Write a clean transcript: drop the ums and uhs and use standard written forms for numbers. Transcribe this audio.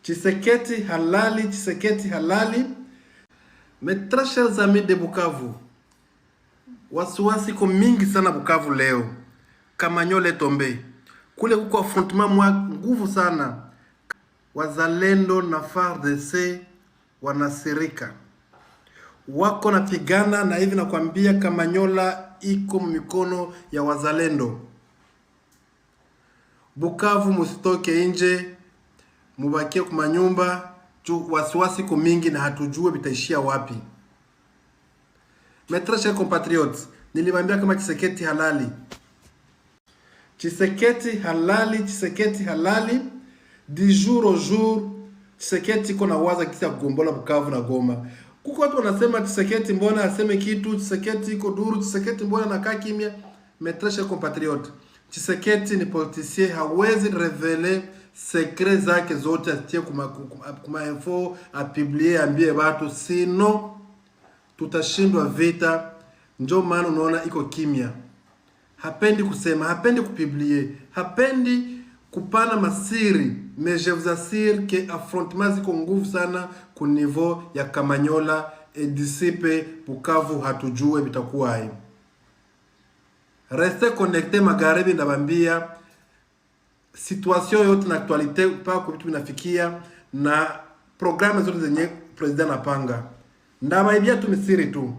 Tshisekedi halali, Tshisekedi halali. Mes très chers amis de Bukavu, wasiwasi ko mingi sana Bukavu leo. Kamanyola tombe. Kule kuko affrontement mwa nguvu sana. Wazalendo na FARDC wanasirika. Wako napigana na hivi nakwambia Kamanyola iko mikono ya wazalendo. Bukavu musitoke nje, mubakie kwa manyumba, wasiwasi ko mingi na hatujue bitaishia wapi. Mes très chers compatriotes, nilimwambia kama Tshisekedi halali. Tshisekedi halali, Tshisekedi halali. Du jour au jour, Tshisekedi iko na waza kisa kugombola Bukavu na Goma. Kuko watu wanasema Tshisekedi mbona aseme kitu, Tshisekedi iko duru, Tshisekedi mbona anakaa kimya. Mes très chers compatriotes, Tshisekedi ni politicien, hawezi reveler secret zake zote atie kuma info apublier ambie watu, sino tutashindwa vita. Ndio maana unaona iko kimya. Hapendi kusema, hapendi kupublier, hapendi kupana masiri. Mais je vous assure que affrontement ziko nguvu sana ku niveau ya Kamanyola et disipe Bukavu hatujue bitakuwa hai. Restez connectés magharibi ndabambia situation yote na actualité pa kwa vitu vinafikia na programme zote zenye president anapanga. Ndabaibia tu misiri tu.